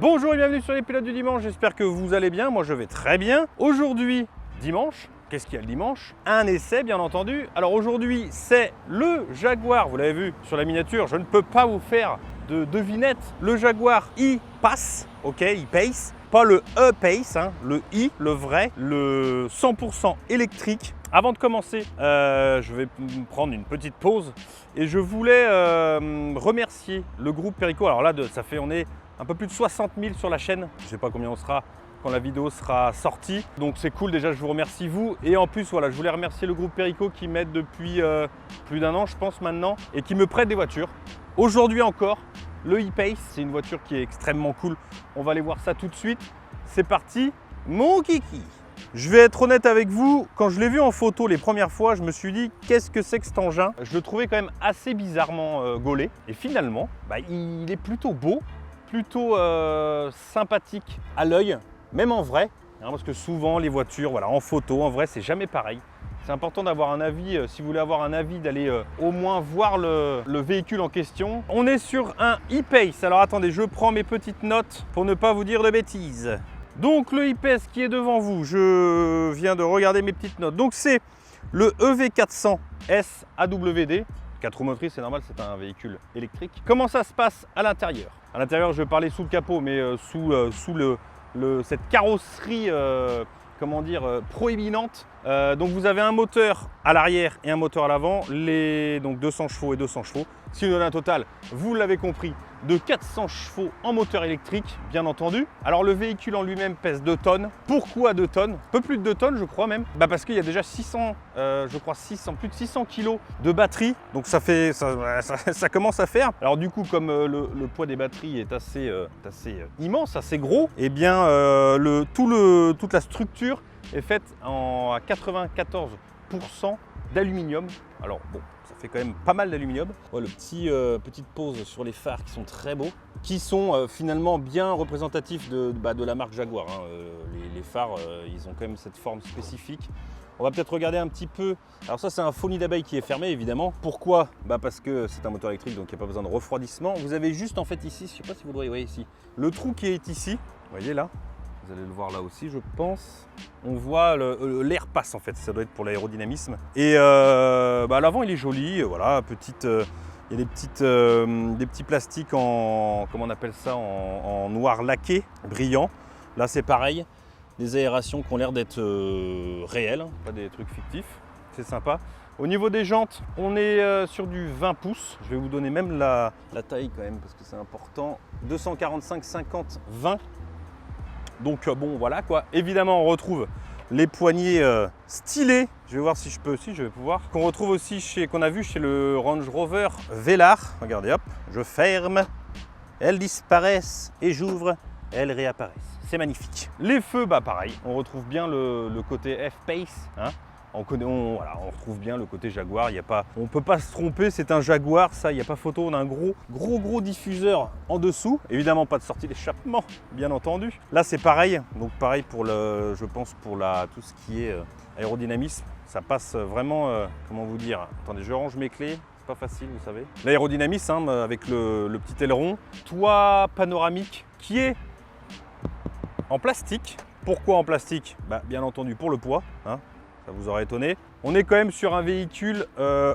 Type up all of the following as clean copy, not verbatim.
Bonjour et bienvenue sur les pilotes du dimanche, j'espère que vous allez bien, moi je vais très bien. Aujourd'hui, dimanche, qu'est-ce qu'il y a le dimanche? Un essai bien entendu. Alors aujourd'hui c'est le Jaguar, vous l'avez vu sur la miniature, je ne peux pas vous faire de devinette. Le Jaguar E-Pace, ok, E-Pace, pas le E-Pace, hein, le I, le vrai, le 100% électrique. Avant de commencer, je vais prendre une petite pause et je voulais remercier le groupe Perico. Alors là, on est un peu plus de 60 000 sur la chaîne. Je ne sais pas combien on sera quand la vidéo sera sortie. Donc c'est cool, déjà je vous remercie vous. Et en plus, voilà, je voulais remercier le groupe Perico qui m'aide depuis plus d'un an, je pense maintenant, et qui me prête des voitures. Aujourd'hui encore, le E-Pace, c'est une voiture qui est extrêmement cool. On va aller voir ça tout de suite. C'est parti, mon kiki! Je vais être honnête avec vous, quand je l'ai vu en photo les premières fois, je me suis dit qu'est-ce que c'est que cet engin? Je le trouvais quand même assez bizarrement gaulé. Et finalement, il est plutôt beau, plutôt sympathique à l'œil, même en vrai. Hein, parce que souvent les voitures, voilà, en photo, en vrai, c'est jamais pareil. C'est important d'avoir un avis, si vous voulez avoir un avis, d'aller au moins voir le véhicule en question. On est sur un E-Pace. Alors attendez, je prends mes petites notes pour ne pas vous dire de bêtises. Donc le E-Pace qui est devant vous, je viens de regarder mes petites notes. Donc c'est le EV400S AWD. 4 roues motrices, c'est normal, c'est un véhicule électrique. Comment ça se passe à l'intérieur? À l'intérieur, je vais parler sous le capot, mais sous cette carrosserie comment dire, proéminente. Donc vous avez un moteur à l'arrière et un moteur à l'avant, donc 200 chevaux et 200 chevaux. Ce qui nous donne un total, vous l'avez compris, de 400 chevaux en moteur électrique, bien entendu. Alors le véhicule en lui-même pèse 2 tonnes. Pourquoi 2 tonnes? Un peu plus de 2 tonnes, je crois même. Parce qu'il y a déjà 600, plus de 600 kg de batterie. Donc ça commence à faire. Alors du coup, comme le poids des batteries est assez immense, assez gros, et bien toute la structure est faite à 94% d'aluminium. Alors bon, ça fait quand même pas mal d'aluminium. Ouais, petite pose sur les phares qui sont très beaux, qui sont finalement bien représentatifs de la marque Jaguar. Hein. Les phares, ils ont quand même cette forme spécifique. On va peut-être regarder un petit peu. Alors ça, c'est un faux nid d'abeille qui est fermé, évidemment. Pourquoi? Parce que c'est un moteur électrique, donc il n'y a pas besoin de refroidissement. Vous avez juste en fait ici, je ne sais pas si vous le voyez ici, le trou qui est ici. Vous voyez là? Vous allez le voir là aussi, je pense. On voit l'air passe en fait, ça doit être pour l'aérodynamisme. Et l'avant il est joli, voilà, il y a des petits plastiques en, comment on appelle ça, en noir laqué, brillant. Là c'est pareil, des aérations qui ont l'air d'être réelles, hein, pas des trucs fictifs, c'est sympa. Au niveau des jantes, on est sur du 20 pouces. Je vais vous donner même la taille quand même parce que c'est important. 245 50 20. Donc bon voilà quoi, évidemment on retrouve les poignées stylées, je vais voir si je peux aussi, je vais pouvoir, qu'on retrouve aussi qu'on a vu chez le Range Rover Velar. Regardez hop, je ferme, elles disparaissent et j'ouvre, elles réapparaissent, c'est magnifique. Les feux, pareil, on retrouve bien le côté F-Pace, hein. On retrouve bien le côté Jaguar, on ne peut pas se tromper, c'est un Jaguar, ça, il n'y a pas photo. On a un gros diffuseur en dessous, évidemment pas de sortie d'échappement, bien entendu. Là c'est pareil, donc pareil pour je pense pour tout ce qui est aérodynamisme, ça passe vraiment, comment vous dire, attendez, je range mes clés, c'est pas facile, vous savez. L'aérodynamisme, hein, avec le petit aileron, toit panoramique qui est en plastique. Pourquoi en plastique? Bien entendu pour le poids, hein. Ça vous aura étonné. On est quand même sur un véhicule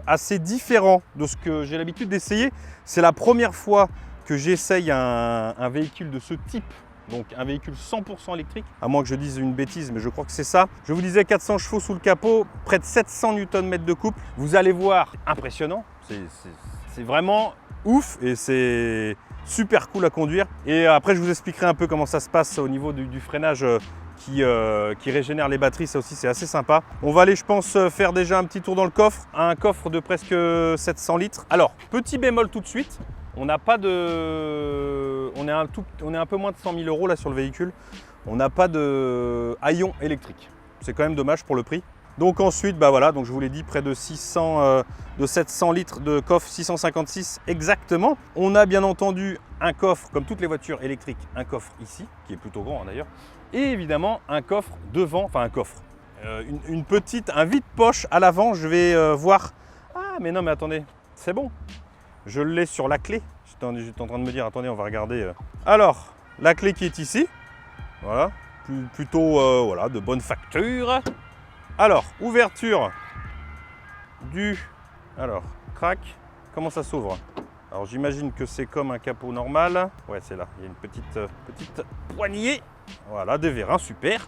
assez différent de ce que j'ai l'habitude d'essayer. C'est la première fois que j'essaye un véhicule de ce type, donc un véhicule 100% électrique, à moins que je dise une bêtise, mais je crois que c'est ça. Je vous disais 400 chevaux sous le capot, près de 700 Nm de couple. Vous allez voir, impressionnant, c'est vraiment ouf et c'est super cool à conduire. Et après, je vous expliquerai un peu comment ça se passe au niveau du freinage qui régénère les batteries, ça aussi c'est assez sympa. On va aller, je pense, faire déjà un petit tour dans le coffre, un coffre de presque 700 litres. Alors, petit bémol tout de suite, on n'a pas de... On est un peu moins de 100 000 € là sur le véhicule. On n'a pas de haillon électrique. C'est quand même dommage pour le prix. Donc ensuite, voilà, donc je vous l'ai dit, près de 700 litres de coffre, 656 exactement. On a bien entendu un coffre, comme toutes les voitures électriques, un coffre ici, qui est plutôt grand hein, d'ailleurs. Et évidemment, un coffre devant, enfin un coffre, un vide-poche à l'avant. Je vais voir. Ah, mais non, mais attendez, c'est bon. Je l'ai sur la clé. J'étais en train de me dire, attendez, on va regarder. Alors, la clé qui est ici. Voilà, plutôt voilà, de bonne facture. Alors, ouverture du... Alors, crac, comment ça s'ouvre? Alors j'imagine que c'est comme un capot normal. Ouais, c'est là, il y a une petite poignée. Voilà, des vérins, super.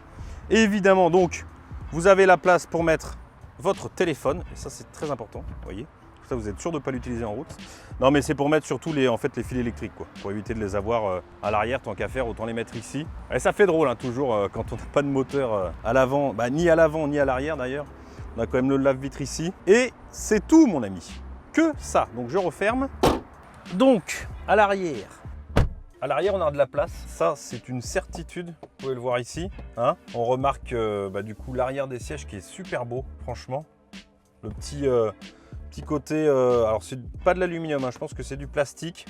Et évidemment, donc, vous avez la place pour mettre votre téléphone. Et ça, c'est très important, vous voyez. Ça, vous êtes sûr de ne pas l'utiliser en route. Non, mais c'est pour mettre surtout les fils électriques, quoi. Pour éviter de les avoir à l'arrière, tant qu'à faire, autant les mettre ici. Et ça fait drôle, hein, toujours, quand on n'a pas de moteur à l'avant, bah, ni à l'avant, ni à l'arrière d'ailleurs. On a quand même le lave-vitre ici. Et c'est tout, mon ami. Que ça. Donc, je referme. Donc, à l'arrière, on a de la place. Ça, c'est une certitude. Vous pouvez le voir ici. Hein, on remarque du coup l'arrière des sièges qui est super beau, franchement. Le petit côté... alors, c'est pas de l'aluminium, hein, je pense que c'est du plastique.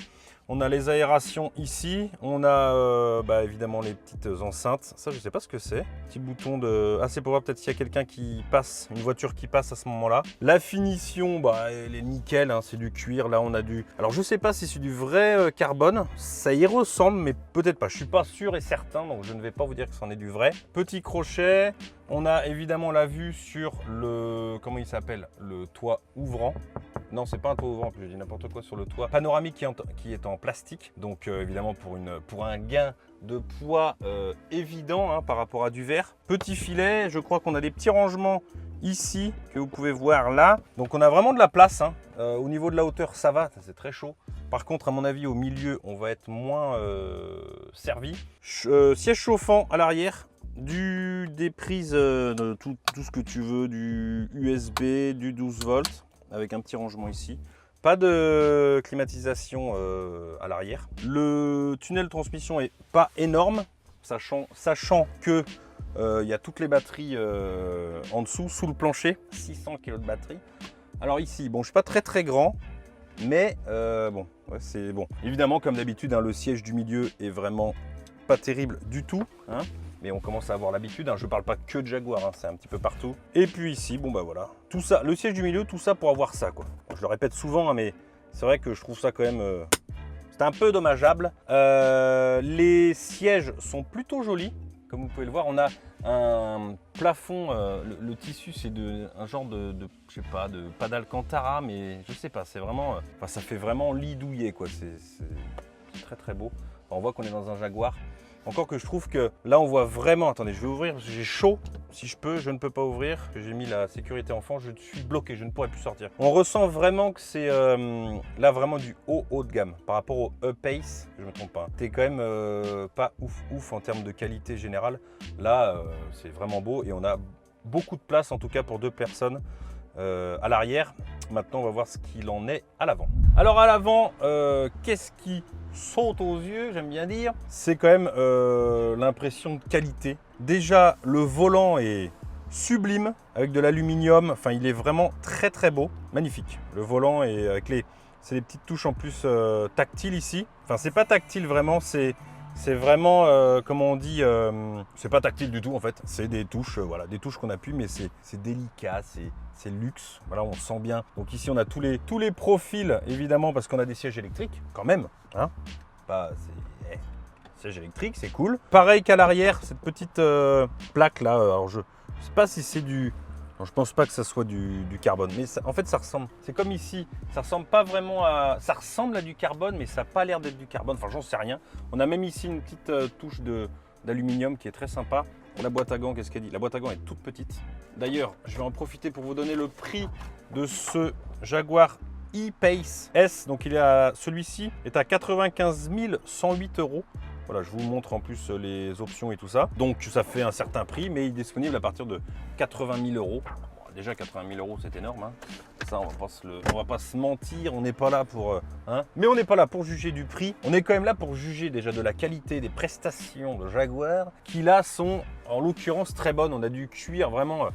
On a les aérations ici. On a évidemment les petites enceintes. Ça, je sais pas ce que c'est. Petit bouton de... Ah, c'est pour voir peut-être s'il y a quelqu'un qui passe, une voiture qui passe à ce moment-là. La finition, elle est nickel, hein, c'est du cuir. Là, on a du... Alors, je sais pas si c'est du vrai carbone. Ça y ressemble, mais peut-être pas. Je suis pas sûr et certain, donc je ne vais pas vous dire que c'en est du vrai. Petit crochet. On a évidemment la vue sur le... Comment il s'appelle? Le toit ouvrant. Non, c'est pas un toit ouvrant, je dis n'importe quoi, sur le toit panoramique qui est en plastique. Donc évidemment pour un gain de poids évident, hein, par rapport à du verre. Petit filet, je crois qu'on a des petits rangements ici que vous pouvez voir là. Donc on a vraiment de la place, hein. Au niveau de la hauteur, ça va, c'est très chaud. Par contre, à mon avis, au milieu, on va être moins servi. Siège chauffant à l'arrière. Des prises de tout ce que tu veux, du USB, du 12 volts avec un petit rangement ici. Pas de climatisation à l'arrière. Le tunnel de transmission est pas énorme, sachant que il y a toutes les batteries en dessous, sous le plancher, 600 kg de batterie. Alors ici, bon, je suis pas très grand, mais bon, ouais, c'est bon. Évidemment, comme d'habitude, hein, le siège du milieu est vraiment pas terrible du tout, hein. Mais on commence à avoir l'habitude, hein. Je ne parle pas que de Jaguar, hein, c'est un petit peu partout. Et puis ici, bon bah voilà, tout ça, le siège du milieu, tout ça pour avoir ça, quoi. Je le répète souvent, hein, mais c'est vrai que je trouve ça quand même... c'est un peu dommageable. Les sièges sont plutôt jolis, comme vous pouvez le voir. On a un plafond, le tissu c'est un genre de je sais pas, pas d'Alcantara, mais je sais pas, c'est vraiment... Enfin, ça fait vraiment lit douillet, quoi. C'est très beau. Enfin, on voit qu'on est dans un Jaguar. Encore que je trouve que là on voit vraiment, attendez, je vais ouvrir parce que j'ai chaud, si je peux, je ne peux pas ouvrir, j'ai mis la sécurité enfant, je suis bloqué, je ne pourrais plus sortir. On ressent vraiment que c'est là vraiment du haut de gamme par rapport au E-Pace, je ne me trompe pas. T'es quand même pas ouf en termes de qualité générale. Là c'est vraiment beau et on a beaucoup de place en tout cas pour 2 personnes à l'arrière. Maintenant on va voir ce qu'il en est à l'avant. Alors à l'avant, qu'est-ce qui saute aux yeux, j'aime bien dire, c'est quand même l'impression de qualité. Déjà, le volant est sublime avec de l'aluminium. Enfin, il est vraiment très beau, magnifique. Le volant est avec c'est des petites touches en plus tactiles ici. Enfin, c'est pas tactile vraiment, c'est vraiment, comment on dit, c'est pas tactile du tout en fait. C'est des touches, voilà, des touches qu'on appuie, mais c'est délicat, c'est luxe. Voilà, on sent bien. Donc ici, on a tous les profils, évidemment, parce qu'on a des sièges électriques, quand même. Hein, siège électrique, c'est cool. Pareil qu'à l'arrière, cette petite plaque là. Alors je sais pas si c'est du... Non, je pense pas que ça soit du carbone, mais ça, en fait ça ressemble. C'est comme ici, ça ressemble pas vraiment à... Ça ressemble à du carbone, mais ça n'a pas l'air d'être du carbone. Enfin, j'en sais rien. On a même ici une petite touche d'aluminium qui est très sympa. La boîte à gants, qu'est-ce qu'elle dit? La boîte à gants est toute petite. D'ailleurs, je vais en profiter pour vous donner le prix de ce Jaguar E-Pace S. Donc celui-ci est à 95 108 €. Voilà, je vous montre en plus les options et tout ça. Donc ça fait un certain prix, mais il est disponible à partir de 80 000 €. Bon, déjà 80 000 € c'est énorme, hein. Ça on va pas se mentir, on n'est pas là pour... Mais on n'est pas là pour juger du prix. On est quand même là pour juger déjà de la qualité des prestations de Jaguar, qui là sont en l'occurrence très bonnes. On a du cuir vraiment...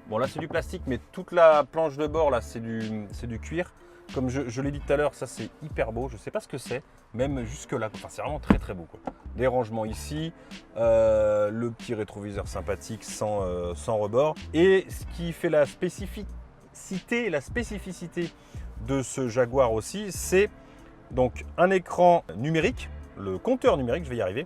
Bon là c'est du plastique, mais toute la planche de bord là c'est du cuir. Comme je l'ai dit tout à l'heure, ça c'est hyper beau. Je ne sais pas ce que c'est, même jusque là. Enfin, c'est vraiment très beau, quoi. Des rangements ici, le petit rétroviseur sympathique sans rebord. Et ce qui fait la spécificité de ce Jaguar aussi, c'est donc un écran numérique, le compteur numérique, je vais y arriver.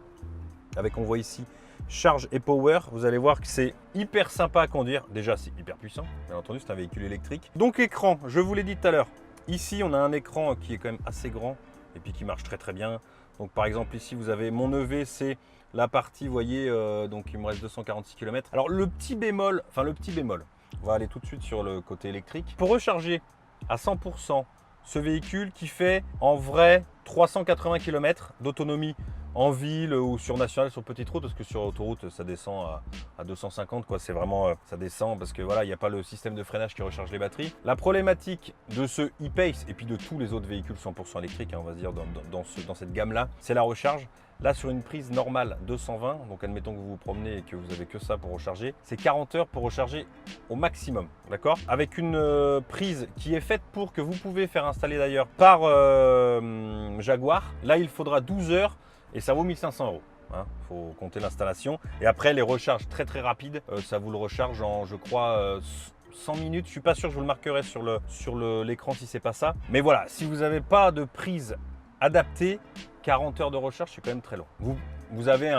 avec, on voit ici, charge et power. Vous allez voir que c'est hyper sympa à conduire. Déjà, c'est hyper puissant. Bien entendu, c'est un véhicule électrique. Donc, écran, je vous l'ai dit tout à l'heure. Ici, on a un écran qui est quand même assez grand et puis qui marche très très bien. Donc, par exemple, ici, vous avez mon EV, c'est la partie, vous voyez, donc il me reste 246 km. Alors, le petit bémol, on va aller tout de suite sur le côté électrique. Pour recharger à 100% ce véhicule qui fait en vrai 380 km d'autonomie en ville ou sur nationale, sur petite route, parce que sur autoroute ça descend à 250 quoi. C'est vraiment ça descend parce que voilà, il n'y a pas le système de freinage qui recharge les batteries. La problématique de ce e-Pace et puis de tous les autres véhicules 100% électriques, hein, on va se dire dans cette gamme là, c'est la recharge. Là, sur une prise normale 220, donc admettons que vous vous promenez et que vous avez que ça pour recharger, c'est 40 heures pour recharger au maximum, d'accord? Avec une prise qui est faite pour que vous pouvez faire installer d'ailleurs par Jaguar. Là, il faudra 12 heures et ça vaut 1500 €. Il faut compter l'installation. Et après, les recharges très très rapides, ça vous le recharge en, je crois, 100 minutes. Je ne suis pas sûr, je vous le marquerai sur l'écran si c'est pas ça. Mais voilà, si vous n'avez pas de prise adaptée, 40 heures de recharge, c'est quand même très long. Vous avez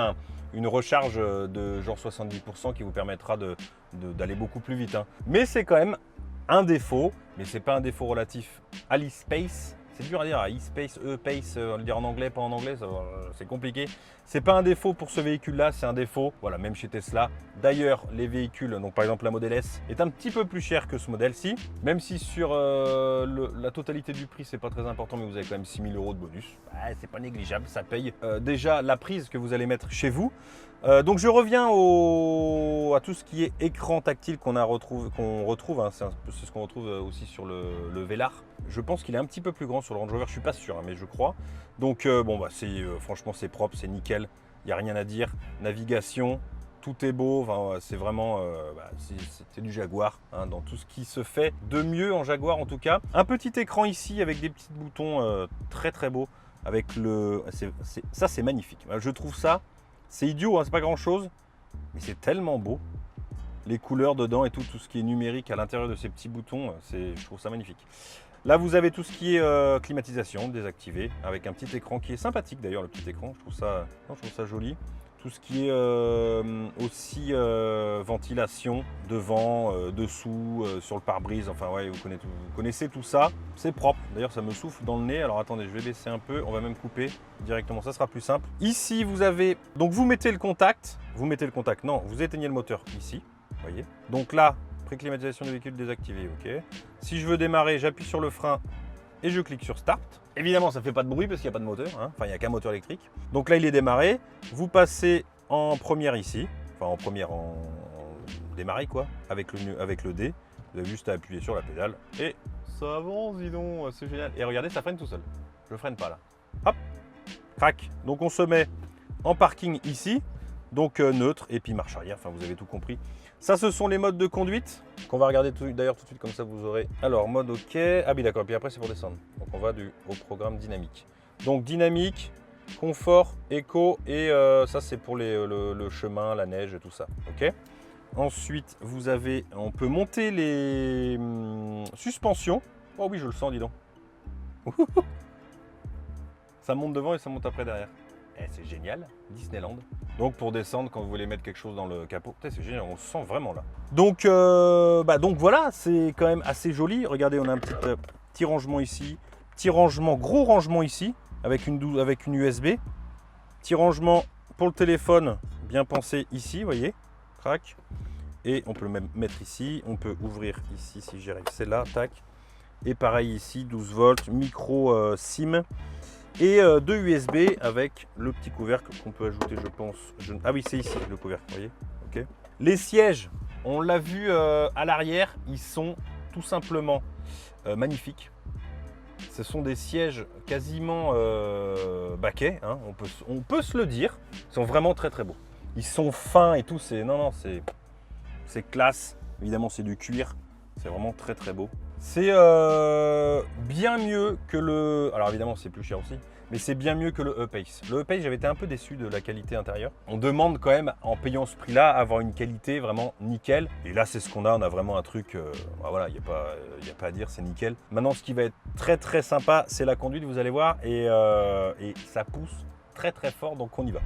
une recharge de genre 70% qui vous permettra d'aller beaucoup plus vite. Hein. Mais c'est quand même un défaut, mais ce n'est pas un défaut relatif à l'e-Space. C'est dur à dire, e-Space, e-Pace, le dire en anglais, pas en anglais, c'est compliqué. C'est pas un défaut pour ce véhicule-là, c'est un défaut, voilà, même chez Tesla. D'ailleurs, les véhicules, donc par exemple la Model S, est un petit peu plus cher que ce modèle-ci, même si sur la totalité du prix, c'est pas très important, mais vous avez quand même 6 000 € de bonus. C'est pas négligeable, ça paye déjà la prise que vous allez mettre chez vous. Donc je reviens à tout ce qui est écran tactile qu'on retrouve, hein, c'est ce qu'on retrouve aussi sur le Velar. Je pense qu'il est un petit peu plus grand sur le Range Rover, je suis pas sûr, hein, mais je crois. Donc bon, franchement c'est propre, c'est nickel, il n'y a rien à dire. Navigation, tout est beau, enfin, c'est vraiment c'est du Jaguar, hein, dans tout ce qui se fait de mieux en Jaguar en tout cas. Un petit écran ici avec des petits boutons très très beaux, avec ça c'est magnifique, je trouve ça. C'est idiot, hein, c'est pas grand chose, mais c'est tellement beau. Les couleurs dedans et tout ce qui est numérique à l'intérieur de ces petits boutons, je trouve ça magnifique. Là, vous avez tout ce qui est climatisation désactivé, avec un petit écran qui est sympathique d'ailleurs, le petit écran, je trouve ça joli. Tout ce qui est aussi ventilation devant, dessous, sur le pare-brise, enfin ouais, vous connaissez tout ça. C'est propre, d'ailleurs ça me souffle dans le nez. Alors attendez, je vais baisser un peu, on va même couper directement, ça sera plus simple. Ici vous avez, donc vous mettez le contact, non, vous éteignez le moteur ici, vous voyez. Donc là, pré-climatisation du véhicule désactivée, ok. Si je veux démarrer, j'appuie sur le frein et je clique sur Start. Évidemment, ça ne fait pas de bruit parce qu'il n'y a pas de moteur, hein. Enfin il n'y a qu'un moteur électrique. Donc là, il est démarré. Vous passez en première ici, enfin en première en démarrer quoi, avec le D. Vous avez juste à appuyer sur la pédale et ça avance, dis donc, c'est génial. Et regardez, ça freine tout seul. Je ne freine pas là. Hop, crac. Donc on se met en parking ici, donc neutre et puis marche arrière, enfin vous avez tout compris. Ça, ce sont les modes de conduite qu'on va regarder d'ailleurs tout de suite, comme ça vous aurez. Alors, mode OK. Ah oui, d'accord. Puis après, c'est pour descendre. Donc, on va au programme dynamique. Donc, dynamique, confort, éco et ça, c'est pour le chemin, la neige, tout ça. OK. Ensuite, on peut monter les suspensions. Oh oui, je le sens, dis donc. Ça monte devant et ça monte après derrière. C'est génial, Disneyland. Donc pour descendre, quand vous voulez mettre quelque chose dans le capot, c'est génial, on se sent vraiment là. Donc, donc voilà, c'est quand même assez joli. Regardez, on a un petit rangement ici, gros rangement ici, avec une USB. Petit rangement pour le téléphone, bien pensé ici, vous voyez, crac. Et on peut le même mettre ici, on peut ouvrir ici si j'arrive, c'est là, tac. Et pareil ici, 12 volts, micro SIM. Et deux USB avec le petit couvercle qu'on peut ajouter, je pense. Ah oui, c'est ici le couvercle, vous voyez. Okay. Les sièges, on l'a vu à l'arrière, ils sont tout simplement magnifiques. Ce sont des sièges quasiment baquets, hein, on peut se le dire. Ils sont vraiment très très beaux. Ils sont fins et tout, c'est classe. Évidemment, c'est du cuir. C'est vraiment très très beau. C'est bien mieux que alors évidemment c'est plus cher aussi, mais c'est bien mieux que le e-Pace. Le e-Pace, j'avais été un peu déçu de la qualité intérieure. On demande quand même, en payant ce prix-là, avoir une qualité vraiment nickel. Et là, c'est ce qu'on a. On a vraiment un truc, voilà, il n'y a pas à dire, c'est nickel. Maintenant, ce qui va être très très sympa, c'est la conduite, vous allez voir, et ça pousse très très fort, donc on y va.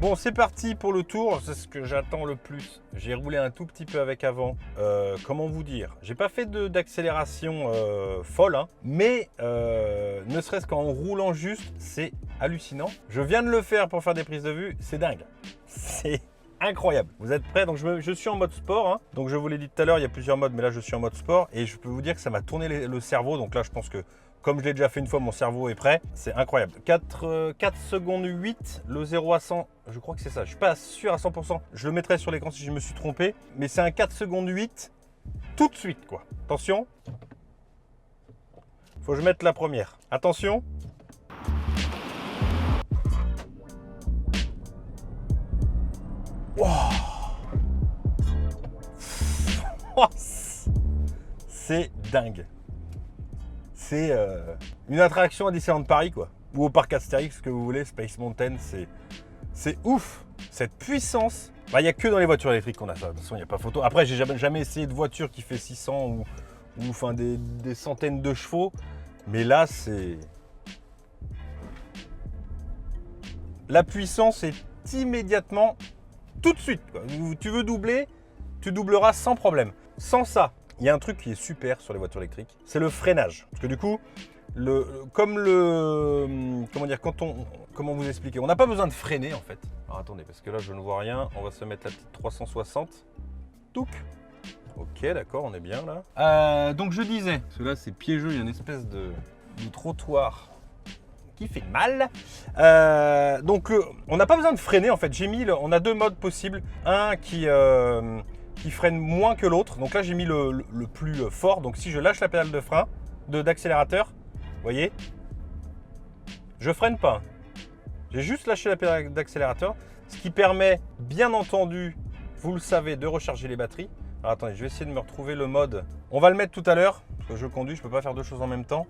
Bon, c'est parti pour le tour, c'est ce que j'attends le plus. J'ai roulé un tout petit peu avec avant. Comment vous dire? J'ai pas fait d'accélération folle, hein, mais ne serait-ce qu'en roulant juste, c'est hallucinant. Je viens de le faire pour faire des prises de vue, c'est dingue. C'est incroyable. Vous êtes prêts? Donc je suis en mode sport, hein. Donc je vous l'ai dit tout à l'heure, il y a plusieurs modes, mais là je suis en mode sport et je peux vous dire que ça m'a tourné le cerveau. Donc là je pense que comme je l'ai déjà fait une fois, mon cerveau est prêt. C'est incroyable. 4 secondes 8, le 0 à 100, je crois que c'est ça. Je ne suis pas sûr à 100%. Je le mettrai sur l'écran si je me suis trompé. Mais c'est un 4 secondes 8 tout de suite, quoi. Attention. Faut que je mette la première. Attention. Wow. C'est dingue. C'est une attraction à Disneyland Paris, quoi. Ou au parc Astérix, ce que vous voulez, Space Mountain, c'est ouf. Cette puissance, il n'y a que dans les voitures électriques qu'on a ça. De toute façon, il n'y a pas photo. Après, j'ai jamais essayé de voiture qui fait 600 ou enfin des centaines de chevaux. Mais là, c'est... La puissance est immédiatement, tout de suite, quoi. Tu veux doubler, tu doubleras sans problème. Sans ça, il y a un truc qui est super sur les voitures électriques, c'est le freinage. Parce que du coup, comment vous expliquer? On n'a pas besoin de freiner en fait. Alors attendez, parce que là je ne vois rien. On va se mettre la petite 360. Touc. Ok, d'accord, on est bien là. Donc je disais, parce que là c'est piégeux, il y a une espèce de trottoir qui fait mal. Donc on n'a pas besoin de freiner en fait. On a deux modes possibles. Un qui freine moins que l'autre. Donc là, j'ai mis le plus fort. Donc si je lâche la pédale de frein, d'accélérateur, vous voyez, je freine pas. J'ai juste lâché la pédale d'accélérateur, ce qui permet, bien entendu, vous le savez, de recharger les batteries. Alors attendez, je vais essayer de me retrouver le mode. On va le mettre tout à l'heure, parce que je conduis, je ne peux pas faire deux choses en même temps.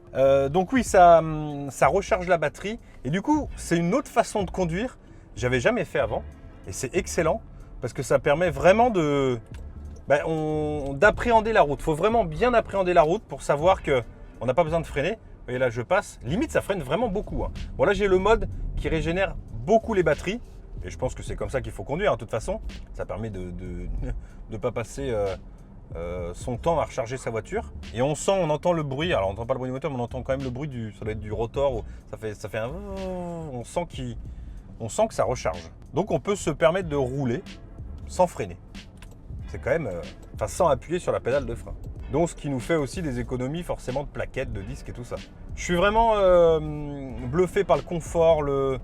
Donc oui, ça recharge la batterie. Et du coup, c'est une autre façon de conduire. J'avais jamais fait avant. Et c'est excellent, parce que ça permet vraiment d'appréhender la route. Il faut vraiment bien appréhender la route pour savoir qu'on n'a pas besoin de freiner. Vous voyez là, je passe. Limite, ça freine vraiment beaucoup, hein. Bon, là, j'ai le mode qui régénère beaucoup les batteries. Et je pense que c'est comme ça qu'il faut conduire, hein, de toute façon. Ça permet de ne pas passer son temps à recharger sa voiture. Et on entend le bruit. Alors, on n'entend pas le bruit du moteur, mais on entend quand même le bruit ça doit être du rotor. Ça fait un... On sent que ça recharge. Donc, on peut se permettre de rouler sans freiner. C'est quand même... sans appuyer sur la pédale de frein. Donc, ce qui nous fait aussi des économies forcément de plaquettes, de disques et tout ça. Je suis vraiment bluffé par le confort, le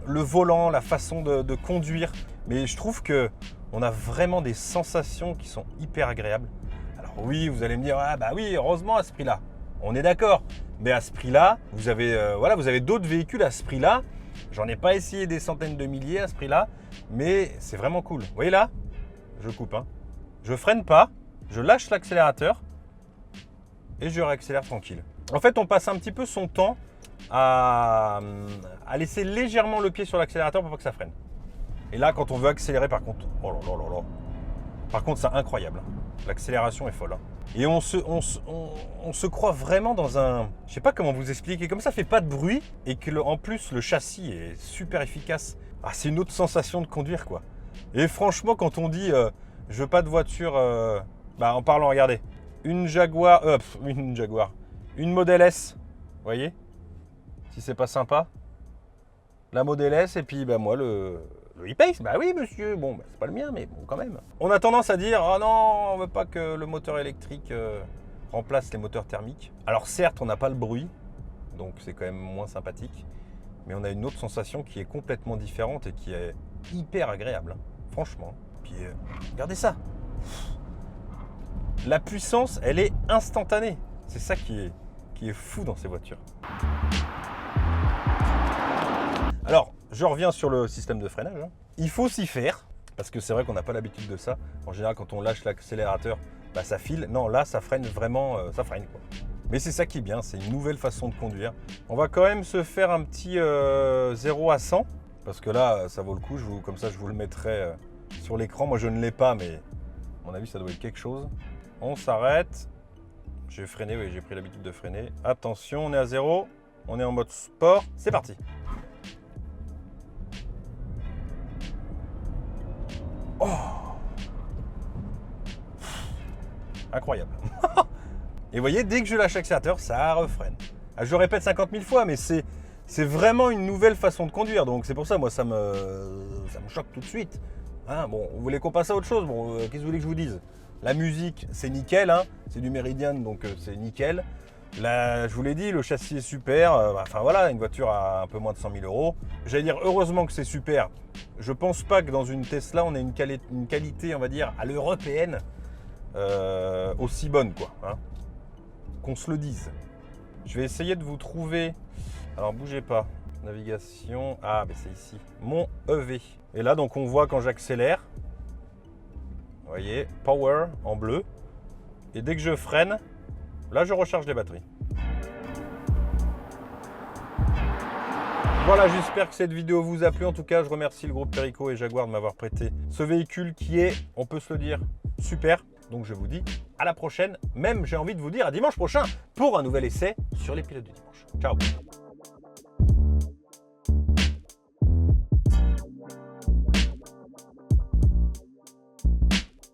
volant, la façon de conduire. Mais je trouve qu'on a vraiment des sensations qui sont hyper agréables. Alors oui, vous allez me dire, ah bah oui, heureusement à ce prix-là. On est d'accord. Mais à ce prix-là, vous avez d'autres véhicules à ce prix-là. J'en ai pas essayé des centaines de milliers à ce prix-là, mais c'est vraiment cool. Vous voyez là, je coupe, hein. Je freine pas, je lâche l'accélérateur et je réaccélère tranquille. En fait, on passe un petit peu son temps à laisser légèrement le pied sur l'accélérateur pour pas que ça freine. Et là, quand on veut accélérer, par contre, oh là là là là. Par contre, c'est incroyable. L'accélération est folle, hein. Et on se croit vraiment dans un... Je sais pas comment vous expliquer. Comme ça fait pas de bruit et que en plus le châssis est super efficace. Ah, c'est une autre sensation de conduire, quoi. Et franchement, quand on dit je veux pas de voiture, en parlant, regardez, une Model S, vous voyez, si c'est pas sympa, la Model S et puis moi le e-Pace, bah oui monsieur, bon c'est pas le mien mais bon quand même. On a tendance à dire oh non, on veut pas que le moteur électrique remplace les moteurs thermiques. Alors certes, on n'a pas le bruit, donc c'est quand même moins sympathique, mais on a une autre sensation qui est complètement différente et qui est hyper agréable, hein, franchement. Puis regardez ça. La puissance, elle est instantanée. C'est ça qui est fou dans ces voitures. Alors, je reviens sur le système de freinage, hein. Il faut s'y faire, parce que c'est vrai qu'on n'a pas l'habitude de ça. En général, quand on lâche l'accélérateur, ça file. Non, là, ça freine vraiment, ça freine, quoi. Mais c'est ça qui est bien, c'est une nouvelle façon de conduire. On va quand même se faire un petit 0 à 100, parce que là, ça vaut le coup. Comme ça, je vous le mettrai sur l'écran. Moi, je ne l'ai pas, mais à mon avis, ça doit être quelque chose. On s'arrête. J'ai freiné, oui, j'ai pris l'habitude de freiner. Attention, on est à 0. On est en mode sport. C'est parti. Oh, incroyable. Et vous voyez, dès que je lâche l'accélérateur, ça refreine. Je le répète 50 000 fois, mais c'est vraiment une nouvelle façon de conduire. Donc c'est pour ça, moi, ça me choque tout de suite. Hein, bon, vous voulez qu'on passe à autre chose? Bon, qu'est-ce que vous voulez que je vous dise? La musique, c'est nickel, hein, c'est du Meridian, donc c'est nickel. Là, je vous l'ai dit, le châssis est super. Enfin voilà, une voiture à un peu moins de 100 000 €. J'allais dire, heureusement que c'est super. Je pense pas que dans une Tesla, on ait une qualité, on va dire, à l'européenne aussi bonne, quoi. Hein, qu'on se le dise. Je vais essayer de vous trouver. Alors, bougez pas. Navigation. Ah, mais c'est ici. Mon EV. Et là, donc, on voit quand j'accélère. Vous voyez, Power en bleu. Et dès que je freine, là, je recharge les batteries. Voilà, j'espère que cette vidéo vous a plu. En tout cas, je remercie le groupe Perico et Jaguar de m'avoir prêté ce véhicule qui est, on peut se le dire, super. Donc, je vous dis à la prochaine. Même, j'ai envie de vous dire à dimanche prochain pour un nouvel essai sur les pilotes du dimanche. Ciao!